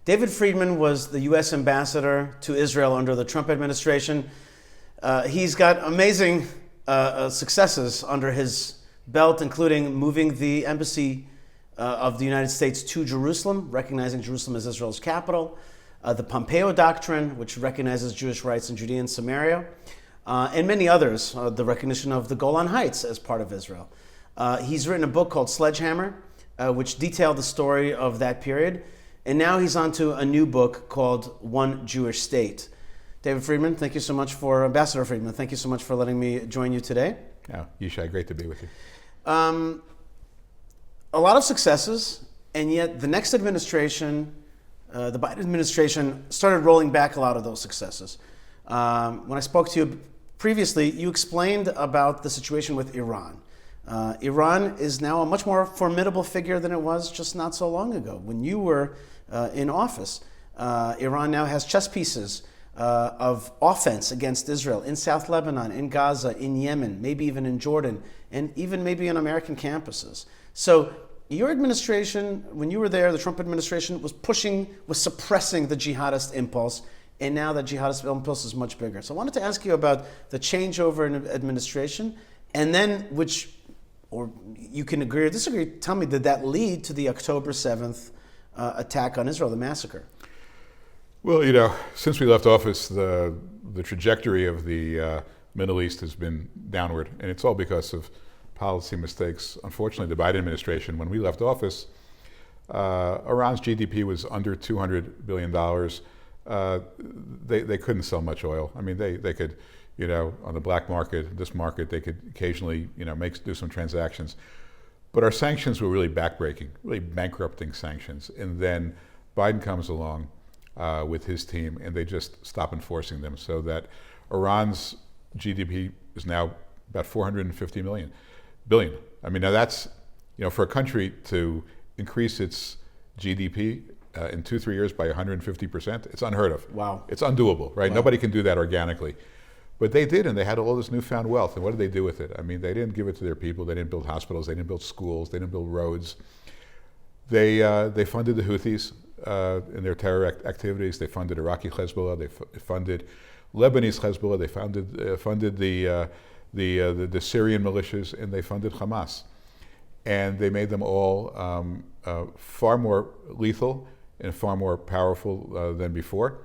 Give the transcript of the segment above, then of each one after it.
David Friedman was the U.S. ambassador to Israel under the Trump administration. He's got amazing successes under his belt, including moving the embassy of the United States to Jerusalem, recognizing Jerusalem as Israel's capital, the Pompeo Doctrine, which recognizes Jewish rights in Judea and Samaria, and many others, the recognition of the Golan Heights as part of Israel. He's written a book called Sledgehammer, which detailed the story of that period. And now he's on to a new book called One Jewish State. David Friedman, thank you so much Ambassador Friedman, thank you so much for letting me join you today. Yeah, Yishai, great to be with you. A lot of successes, and yet the next administration, the Biden administration, started rolling back a lot of those successes. When I spoke to you previously, you explained about the situation with Iran. Iran is now a much more formidable figure than it was just not so long ago. When you were in office, Iran now has chess pieces of offense against Israel in South Lebanon, in Gaza, in Yemen, maybe even in Jordan, and even maybe on American campuses. So your administration, when you were there, the Trump administration was suppressing the jihadist impulse, and now that jihadist impulse is much bigger. So I wanted to ask you about the changeover in administration, and then or you can agree or disagree, tell me, did that lead to the October 7th attack on Israel, the massacre? Well, since we left office, the trajectory of the Middle East has been downward, and it's all because of policy mistakes. Unfortunately, the Biden administration, when we left office, Iran's GDP was under $200 billion. They couldn't sell much oil. I mean, they could, on the black market, this market, they could occasionally, do some transactions. But our sanctions were really backbreaking, really bankrupting sanctions. And then Biden comes along with his team, and they just stop enforcing them, so that Iran's GDP is now about 450 billion. I mean, now that's, for a country to increase its GDP in 2-3 years by 150%, it's unheard of. Wow. It's undoable, right? Wow. Nobody can do that organically. But they did, and they had all this newfound wealth. And what did they do with it? I mean, they didn't give it to their people. They didn't build hospitals. They didn't build schools. They didn't build roads. They funded the Houthis in their terror activities. They funded Iraqi Hezbollah. They funded Lebanese Hezbollah. They funded the Syrian militias, and they funded Hamas. And they made them all far more lethal and far more powerful than before.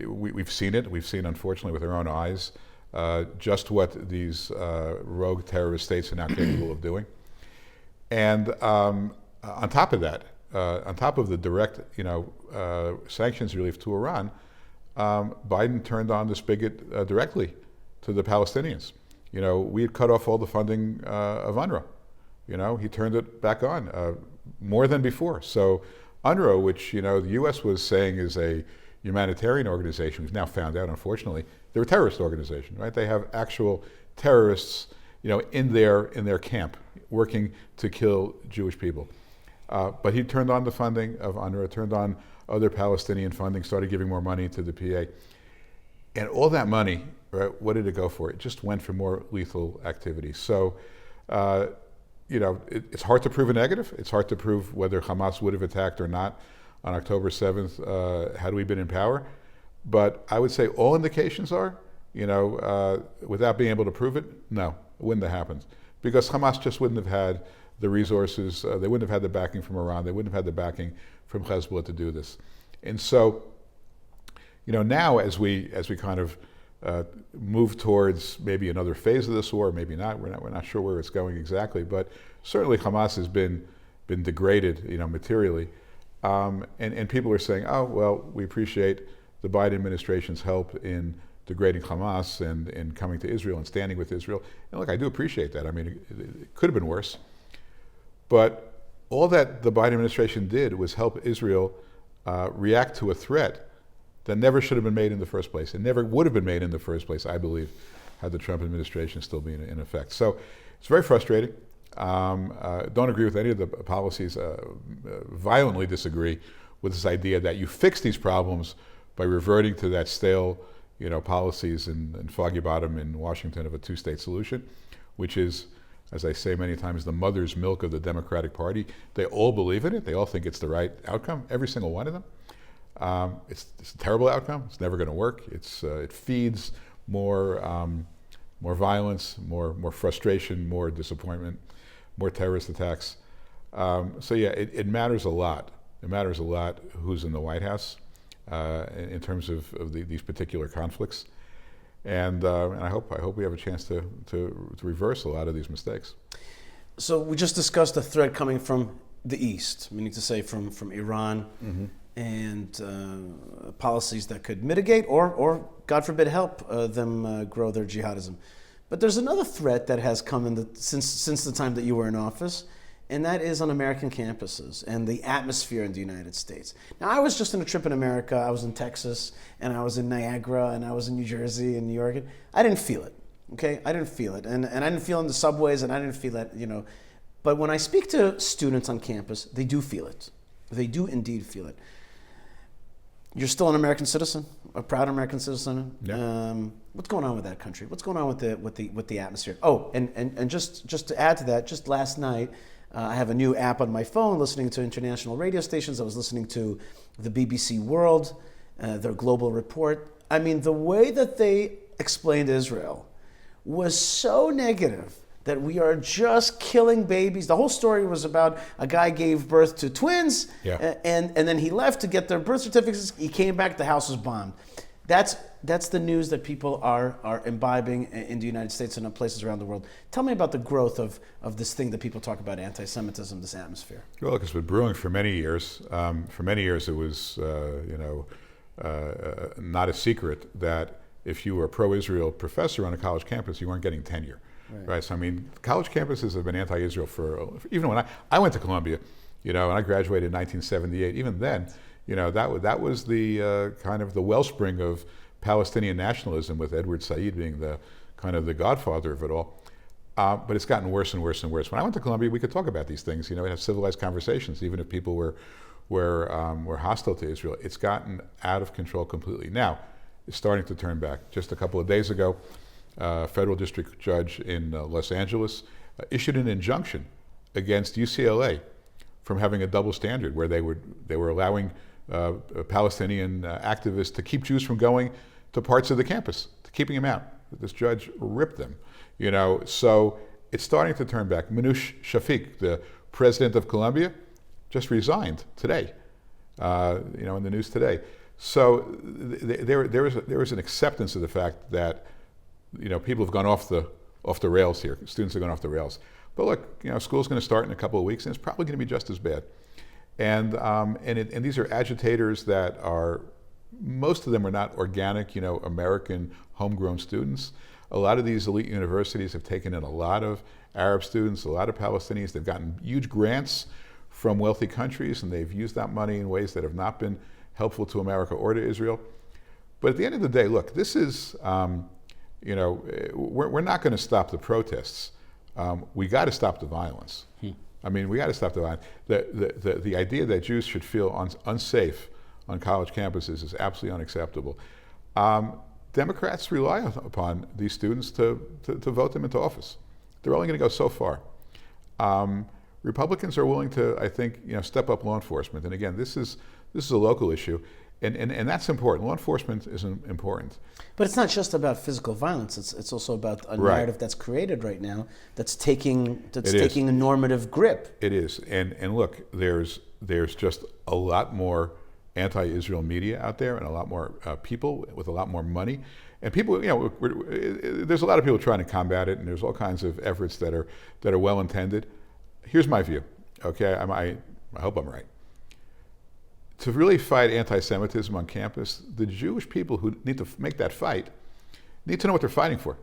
We've seen it. We've seen, unfortunately, with our own eyes, just what these rogue terrorist states are now capable of doing. And on top of that, on top of the direct, sanctions relief to Iran, Biden turned on the spigot directly to the Palestinians. We had cut off all the funding of UNRWA. He turned it back on more than before. So UNRWA, which the U.S. was saying is a humanitarian organization, we've now found out, unfortunately, they're a terrorist organization, right? They have actual terrorists, in their camp, working to kill Jewish people. But he turned on the funding of UNRWA, turned on other Palestinian funding, started giving more money to the PA. And all that money, right, what did it go for? It just went for more lethal activities. So, it's hard to prove a negative. It's hard to prove whether Hamas would have attacked or not on October 7th, had we been in power. But I would say all indications are, without being able to prove it, no, it wouldn't have happened. Because Hamas just wouldn't have had the resources, they wouldn't have had the backing from Iran, they wouldn't have had the backing from Hezbollah to do this. And so, now as we kind of move towards maybe another phase of this war, maybe not, we're not sure where it's going exactly, but certainly Hamas has been degraded, materially. And people are saying, oh, well, we appreciate the Biden administration's help in degrading Hamas and coming to Israel and standing with Israel. And look, I do appreciate that. I mean, it could have been worse. But all that the Biden administration did was help Israel react to a threat that never should have been made in the first place. It never would have been made in the first place, I believe, had the Trump administration still been in effect. So it's very frustrating. Don't agree with any of the policies, violently disagree with this idea that you fix these problems by reverting to that stale, policies and foggy bottom in Washington of a two-state solution, which is as I say many times, the mother's milk of the Democratic Party. They all believe in it. They all think it's the right outcome, every single one of them. It's a terrible outcome. It's never going to work. It feeds more violence, more frustration, more disappointment, more terrorist attacks. So yeah, it matters a lot. It matters a lot who's in the White House in terms of these particular conflicts. And I hope we have a chance to reverse a lot of these mistakes. So we just discussed a threat coming from the East, meaning to say from Iran, and policies that could mitigate or God forbid, help them grow their jihadism. But there's another threat that has come since the time that you were in office, and that is on American campuses and the atmosphere in the United States. Now, I was just on a trip in America. I was in Texas, and I was in Niagara, and I was in New Jersey and New York. And I didn't feel it, okay? I didn't feel it. And I didn't feel it in the subways, and I didn't feel it, But when I speak to students on campus, they do feel it. They do indeed feel it. You're still an American citizen, a proud American citizen. Yeah. What's going on with that country? What's going on with the atmosphere? Oh, and just to add to that, just last night, I have a new app on my phone, listening to international radio stations. I was listening to the BBC World, their global report. I mean, the way that they explained Israel was so negative that we are just killing babies. The whole story was about a guy gave birth to twins, and then he left to get their birth certificates. He came back, the house was bombed. That's the news that people are imbibing in the United States and in places around the world. Tell me about the growth of this thing that people talk about, anti-Semitism, this atmosphere. Well, it's been brewing for many years. For many years, it was not a secret that if you were a pro-Israel professor on a college campus, you weren't getting tenure. Right. So I mean, college campuses have been anti-Israel for even when I went to Columbia, and I graduated in 1978. Even then, that was the kind of the wellspring of Palestinian nationalism, with Edward Said being the kind of the godfather of it all. But it's gotten worse and worse and worse. When I went to Columbia, we could talk about these things. We'd have civilized conversations, even if people were hostile to Israel. It's gotten out of control completely. Now, it's starting to turn back. Just a couple of days ago, a federal district judge in Los Angeles issued an injunction against UCLA from having a double standard, where they were allowing Palestinian activists to keep Jews from going to parts of the campus, to keeping them out. This judge ripped them, So it's starting to turn back. Manoush Shafiq, the president of Columbia, just resigned today, in the news today. So there is an acceptance of the fact that people have gone off the rails here. Students have gone off the rails. But look, school's going to start in a couple of weeks, and it's probably going to be just as bad. And these are agitators that most of them are not organic, American homegrown students. A lot of these elite universities have taken in a lot of Arab students, a lot of Palestinians. They've gotten huge grants from wealthy countries, and they've used that money in ways that have not been helpful to America or to Israel. But at the end of the day, look, this is, we're not going to stop the protests. We got to stop the violence. I mean, we got to stop the violence. The idea that Jews should feel unsafe on college campuses is absolutely unacceptable. Democrats rely upon these students to vote them into office. They're only going to go so far. Republicans are willing to, I think, step up law enforcement. And again, this is a local issue. And that's important. Law enforcement is important. But it's not just about physical violence. It's also about a narrative that's created right now that's taking a normative grip. It is. And look, there's just a lot more anti-Israel media out there, and a lot more people with a lot more money. And people, there's a lot of people trying to combat it, and there's all kinds of efforts that are well intended. Here's my view. Okay, I hope I'm right. To really fight anti-Semitism on campus, the Jewish people who need to make that fight need to know what they're fighting for,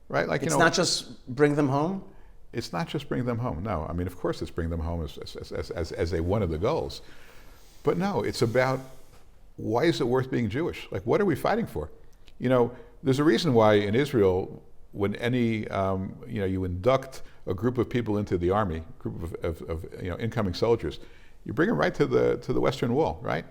right? Like, it's not just bring them home. It's not just bring them home. No, I mean, of course, it's bring them home as one of the goals, but no, it's about why is it worth being Jewish? Like, what are we fighting for? There's a reason why in Israel, when you induct a group of people into the army, group of incoming soldiers, you bring them right to the Western Wall, right?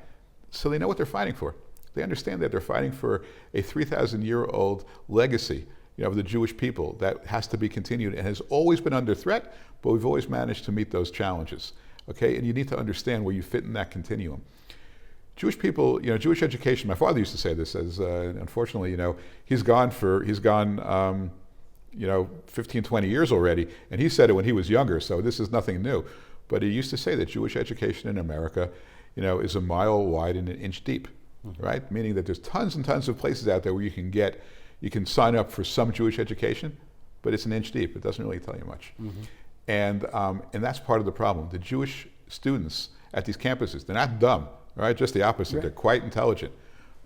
So they know what they're fighting for. They understand that they're fighting for a 3,000-year-old legacy of the Jewish people that has to be continued and has always been under threat, but we've always managed to meet those challenges. Okay, and you need to understand where you fit in that continuum. Jewish people, Jewish education. My father used to say this, as unfortunately, he's gone 15, 20 years already, and he said it when he was younger, so this is nothing new. But he used to say that Jewish education in America, is a mile wide and an inch deep, right? Meaning that there's tons and tons of places out there where you can sign up for some Jewish education, but it's an inch deep. It doesn't really tell you much. And that's part of the problem. The Jewish students at these campuses, they're not dumb, right? Just the opposite. Right. They're quite intelligent,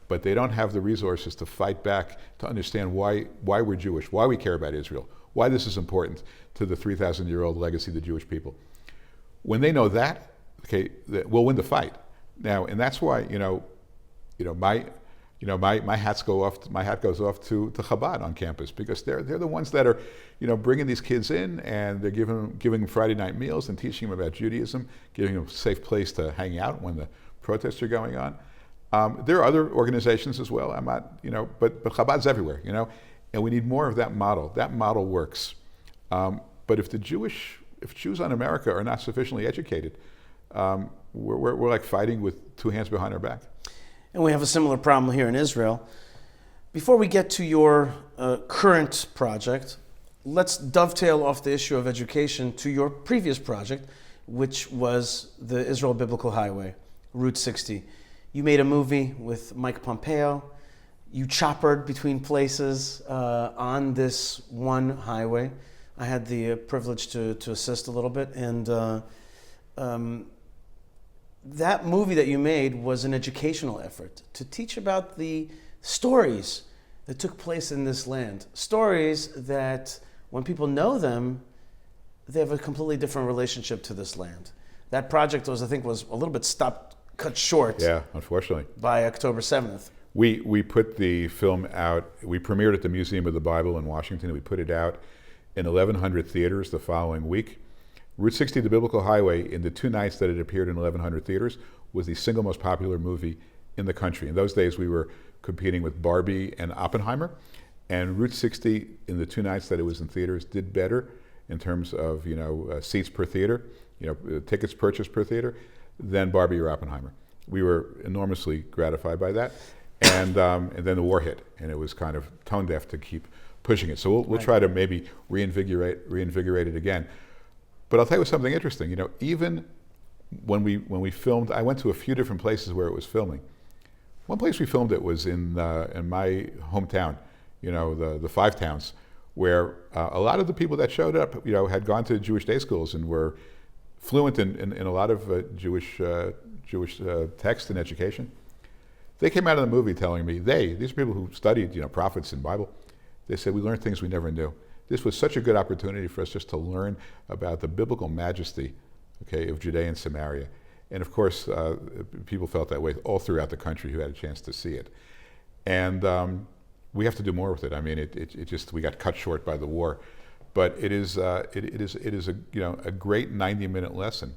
but they don't have the resources to fight back, to understand why we're Jewish, why we care about Israel, why this is important to the 3,000-year-old legacy of the Jewish people. When they know that, okay, we'll win the fight. Now, and that's why, my hat goes off to Chabad on campus, because they're the ones that are, bringing these kids in, and they're giving them Friday night meals and teaching them about Judaism, giving them a safe place to hang out when the protests are going on. There are other organizations as well. I'm not, but Chabad's everywhere, and we need more of that model. That model works. But if Jews on America are not sufficiently educated, we're like fighting with two hands behind our back. And we have a similar problem here in Israel. Before we get to your current project, let's dovetail off the issue of education to your previous project, which was the Israel Biblical Highway, Route 60. You made a movie with Mike Pompeo. You choppered between places on this one highway. I had the privilege to assist a little bit, and that movie that you made was an educational effort to teach about the stories that took place in this land. Stories that, when people know them, they have a completely different relationship to this land. That project was a little bit cut short. Yeah, unfortunately. By October 7th. We put the film out. We premiered at the Museum of the Bible in Washington. We put it out in 1,100 theaters the following week. Route 60, the Biblical Highway, in the 2 nights that it appeared in 1,100 theaters, was the single most popular movie in the country. In those days, we were competing with Barbie and Oppenheimer, and Route 60, in the 2 nights that it was in theaters, did better in terms of seats per theater, tickets purchased per theater, than Barbie or Oppenheimer. We were enormously gratified by that, and then the war hit, and it was kind of tone deaf to keep pushing it. So we'll try to maybe reinvigorate it again. But I'll tell you something interesting. Even when we filmed, I went to a few different places where it was filming. One place we filmed it was in my hometown, the Five Towns, where a lot of the people that showed up, had gone to Jewish day schools and were fluent in a lot of Jewish text and education. They came out of the movie telling me, these are people who studied, prophets and Bible. They said, we learned things we never knew. This was such a good opportunity for us just to learn about the biblical majesty, of Judea and Samaria. And of course, people felt that way all throughout the country who had a chance to see it. And we have to do more with it. I mean, we got cut short by the war, but it is a great 90-minute lesson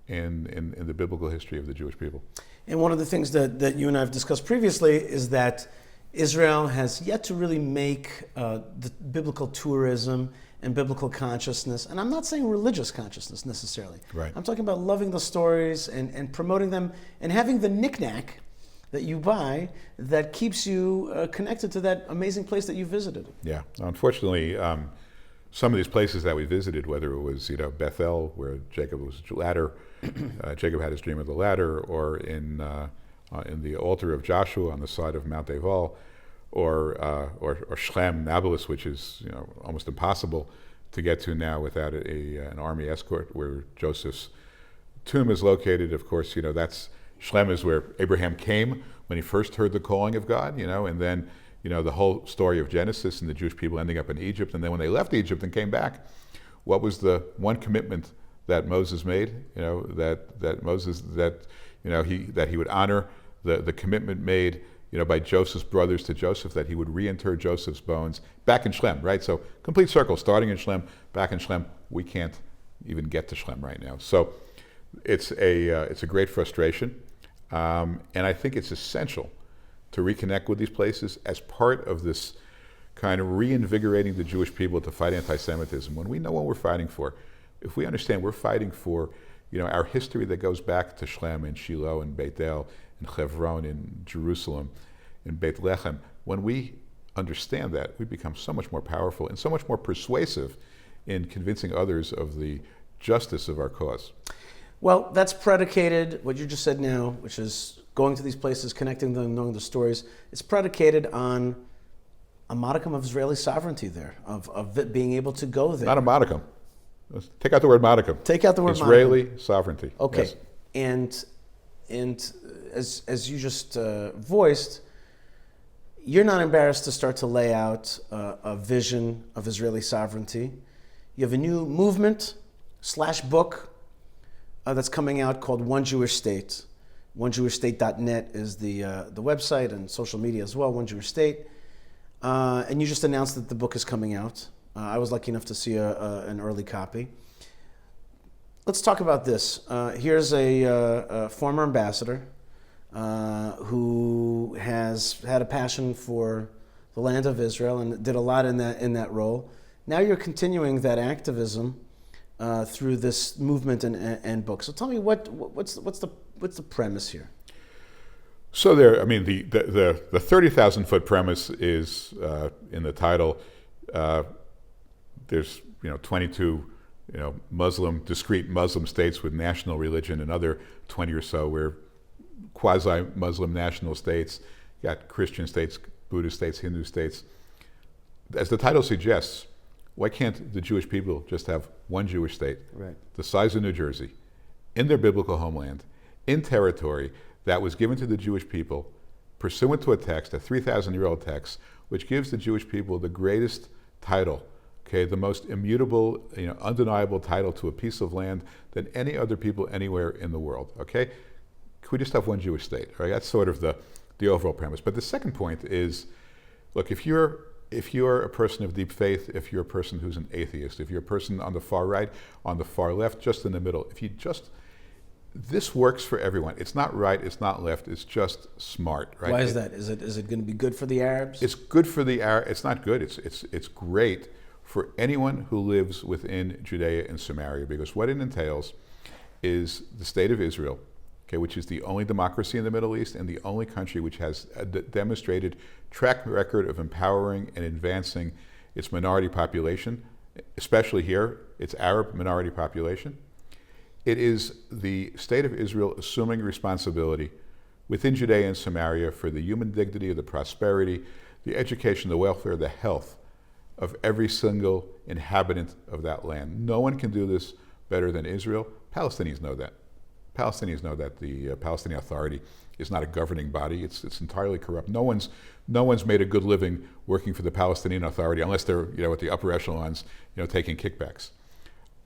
in the biblical history of the Jewish people. And one of the things that you and I have discussed previously is that Israel has yet to really make the biblical tourism and biblical consciousness, and I'm not saying religious consciousness necessarily. Right. I'm talking about loving the stories and promoting them and having the knick-knack that you buy that keeps you connected to that amazing place that you visited. Yeah, unfortunately, some of these places that we visited, whether it was Bethel, where Jacob was ladder, Jacob had his dream of the ladder, or in the altar of Joshua on the side of Mount Ebal, or Shlem, Nablus, which is almost impossible to get to now without an army escort, where Joseph's tomb is located. Of course, that's Shlem is where Abraham came when he first heard the calling of God, and then the whole story of Genesis and the Jewish people ending up in Egypt, and then when they left Egypt and came back, what was the one commitment that Moses made? That he would honor the commitment made by Joseph's brothers to Joseph, that he would reinter Joseph's bones back in Shlem, right? So complete circle, starting in Shlem, back in Shlem. We can't even get to Shlem right now. So it's a great frustration, and I think it's essential to reconnect with these places as part of this kind of reinvigorating the Jewish people to fight anti-Semitism, when we know what we're fighting for, if we understand we're fighting for, our history that goes back to Shlem and Shiloh and Beit El and Hebron in Jerusalem and Beit Lechem, when we understand that, we become so much more powerful and so much more persuasive in convincing others of the justice of our cause. Well, that's predicated, what you just said now, which is going to these places, connecting them, knowing the stories, it's predicated on a modicum of Israeli sovereignty there, of it being able to go there. Not a modicum. Take out the word modicum. Take out the word Israeli modicum. sovereignty. Okay. Yes. And as you just voiced, you're not embarrassed to start to lay out a vision of Israeli sovereignty. You have a new movement / book that's coming out called One Jewish State. OneJewishState.net is the website and social media as well, One Jewish State. And you just announced that the book is coming out. I was lucky enough to see an early copy. Let's talk about this. Here's a former ambassador who has had a passion for the land of Israel and did a lot in that role. Now you're continuing that activism through this movement and book. So tell me what's the premise here? So the 30,000 foot premise is in the title. There's 22 discrete Muslim states with national religion, and other 20 or so were quasi-Muslim national states. You got Christian states, Buddhist states, Hindu states. As the title suggests, why can't the Jewish people just have one Jewish state, right, the size of New Jersey, in their biblical homeland, in territory that was given to the Jewish people pursuant to a text, a 3,000-year-old text, which gives the Jewish people the greatest title, the most immutable, undeniable title to a piece of land than any other people anywhere in the world, okay? Could we just have one Jewish state, right? That's sort of the overall premise. But the second point is, look, if you're a person of deep faith, if you're a person who's an atheist, if you're a person on the far right, on the far left, just in the middle, this works for everyone. It's not right, it's not left, it's just smart, right? Why is that? Is it going to be good for the Arabs? It's good for the Arabs. It's not good. It's great for anyone who lives within Judea and Samaria, because what it entails is the state of Israel, which is the only democracy in the Middle East and the only country which has a demonstrated track record of empowering and advancing its minority population, especially here, its Arab minority population. It is the state of Israel assuming responsibility within Judea and Samaria for the human dignity, the prosperity, the education, the welfare, the health of every single inhabitant of that land. No one can do this better than Israel. Palestinians know that. Palestinians know that the Palestinian Authority is not a governing body. It's entirely corrupt. No one's made a good living working for the Palestinian Authority unless they're at the upper echelons, taking kickbacks.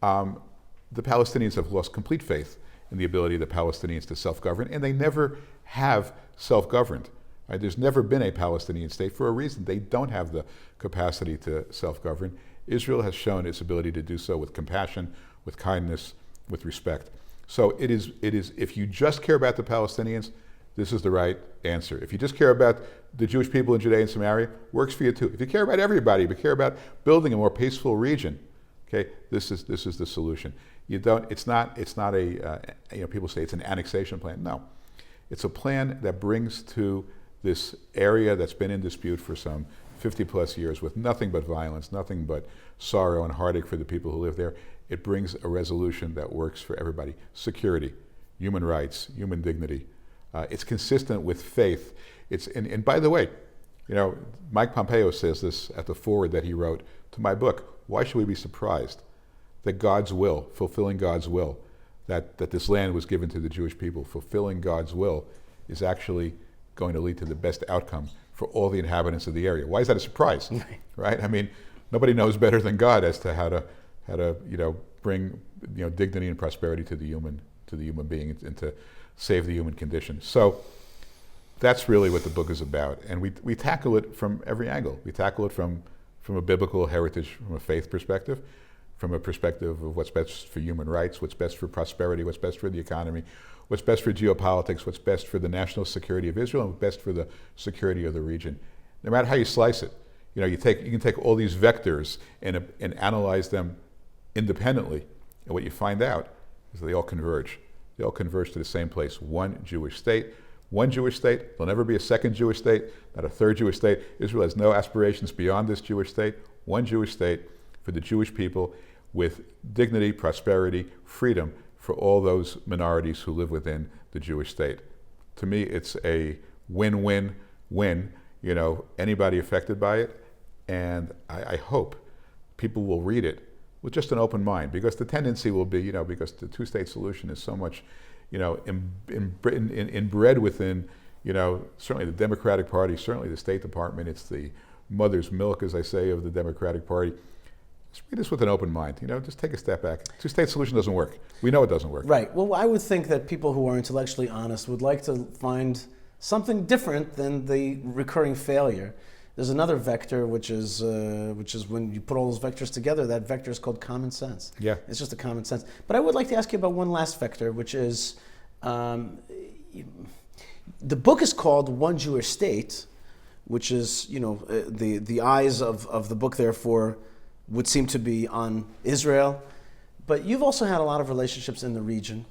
The Palestinians have lost complete faith in the ability of the Palestinians to self-govern, and they never have self-governed. Right? There's never been a Palestinian state for a reason. They don't have the capacity to self-govern. Israel has shown its ability to do so with compassion, with kindness, with respect. So it is. If you just care about the Palestinians, this is the right answer. If you just care about the Jewish people in Judea and Samaria, works for you too. If you care about everybody, but care about building a more peaceful region, this is the solution. You don't. It's not a. People say it's an annexation plan. No, it's a plan that brings to this area that's been in dispute for some 50 plus years with nothing but violence, nothing but sorrow and heartache for the people who live there. It brings a resolution that works for everybody. Security, human rights, human dignity. It's consistent with faith. And by the way, Mike Pompeo says this at the foreword that he wrote to my book. Why should we be surprised that God's will, fulfilling God's will, that this land was given to the Jewish people, fulfilling God's will is actually going to lead to the best outcome for all the inhabitants of the area? Why is that a surprise? Right? I mean, nobody knows better than God as to how to bring dignity and prosperity to the human being and to save the human condition. So that's really what the book is about, and we tackle it from every angle. We tackle it from a biblical heritage, from a faith perspective, from a perspective of what's best for human rights, what's best for prosperity, what's best for the economy, what's best for geopolitics, what's best for the national security of Israel, and what's best for the security of the region. No matter how you slice it, you can take all these vectors and analyze them independently, and what you find out is that they all converge. They all converge to the same place: one Jewish state. One Jewish state. There'll never be a second Jewish state, not a third Jewish state. Israel has no aspirations beyond this Jewish state. One Jewish state for the Jewish people, with dignity, prosperity, freedom for all those minorities who live within the Jewish state. To me, it's a win-win-win. Anybody affected by it, and I hope people will read it with just an open mind, because the tendency will be, because the two-state solution is so much, inbred within, certainly the Democratic Party, certainly the State Department. It's the mother's milk, as I say, of the Democratic Party. Just read this with an open mind. Just take a step back. Two-state solution doesn't work. We know it doesn't work. Right. Well, I would think that people who are intellectually honest would like to find something different than the recurring failure. There's another vector, which is when you put all those vectors together, that vector is called common sense. Yeah. It's just a common sense. But I would like to ask you about one last vector, which is, the book is called One Jewish State, which is, the eyes of the book, therefore, would seem to be on Israel. But you've also had a lot of relationships in the region,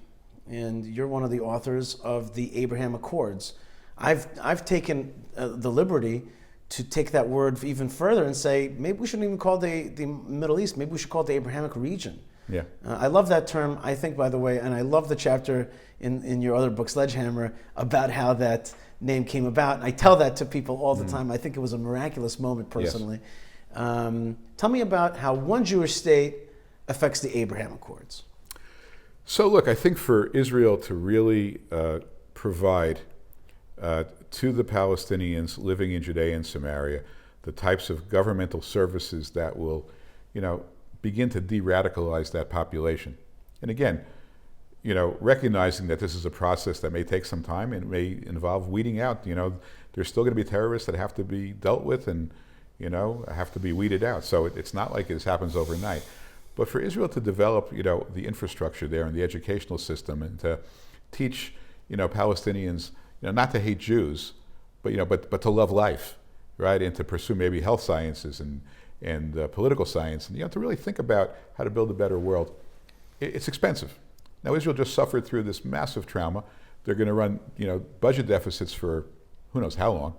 and you're one of the authors of the Abraham Accords. I've taken the liberty to take that word even further and say, maybe we shouldn't even call the Middle East, maybe we should call it the Abrahamic region. Yeah. I love that term, I think, by the way, and I love the chapter in your other book, Sledgehammer, about how that name came about. And I tell that to people all the time. I think it was a miraculous moment, personally. Yes. Tell me about how one Jewish state affects the Abraham Accords. So look, I think for Israel to really provide to the Palestinians living in Judea and Samaria the types of governmental services that will, begin to de-radicalize that population. And again, recognizing that this is a process that may take some time and may involve weeding out. There's still going to be terrorists that have to be dealt with and, have to be weeded out. So it's not like this happens overnight. But for Israel to develop, the infrastructure there and the educational system, and to teach, Palestinians, not to hate Jews, but to love life, right, and to pursue maybe health sciences and political science, and to really think about how to build a better world. It's expensive. Now Israel just suffered through this massive trauma. They're going to run, budget deficits for who knows how long.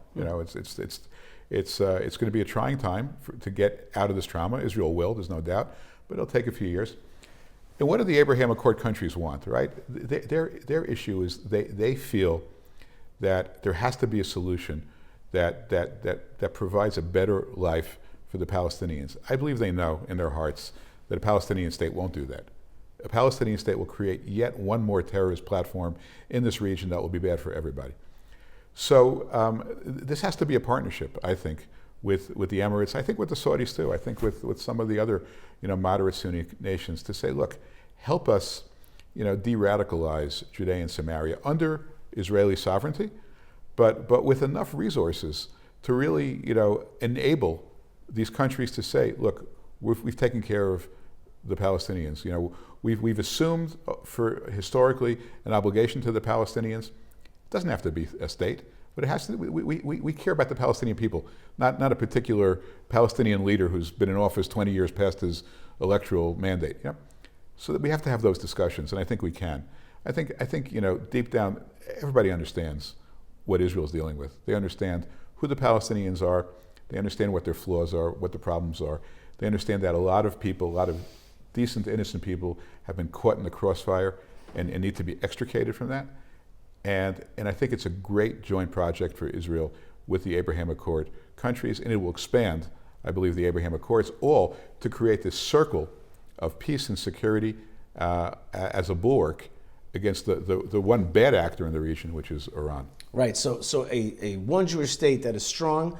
It's going to be a trying time to get out of this trauma. Israel will, there's no doubt, but it'll take a few years. And what do the Abraham Accord countries want, right? Their issue is they feel that there has to be a solution that provides a better life for the Palestinians. I believe they know in their hearts that a Palestinian state won't do that. A Palestinian state will create yet one more terrorist platform in this region that will be bad for everybody. So this has to be a partnership, I think, with the Emirates. I think with the Saudis too. I think with some of the other, moderate Sunni nations, to say, look, help us, de-radicalize Judea and Samaria under Israeli sovereignty, but with enough resources to really, enable these countries to say, look, we've taken care of the Palestinians. We've assumed for historically an obligation to the Palestinians. It doesn't have to be a state, but it has to. We care about the Palestinian people, not a particular Palestinian leader who's been in office 20 years past his electoral mandate. So that we have to have those discussions, and I think we can. I think deep down, everybody understands what Israel's dealing with. They understand who the Palestinians are. They understand what their flaws are, what the problems are. They understand that a lot of people, a lot of decent, innocent people have been caught in the crossfire and need to be extricated from that. And I think it's a great joint project for Israel with the Abraham Accord countries, and it will expand, I believe, the Abraham Accords, all to create this circle of peace and security as a bulwark against the one bad actor in the region, which is Iran. Right. So a one Jewish state that is strong,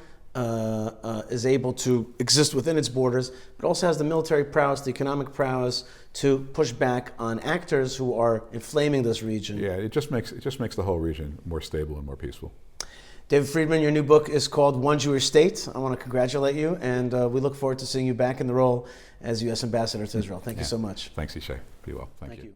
is able to exist within its borders, but also has the military prowess, the economic prowess to push back on actors who are inflaming this region. Yeah, it just makes the whole region more stable and more peaceful. David Friedman, your new book is called One Jewish State. I want to congratulate you, and we look forward to seeing you back in the role as U.S. Ambassador to Israel. Thank you so much. Thanks, Yishai. Be well. Thank you.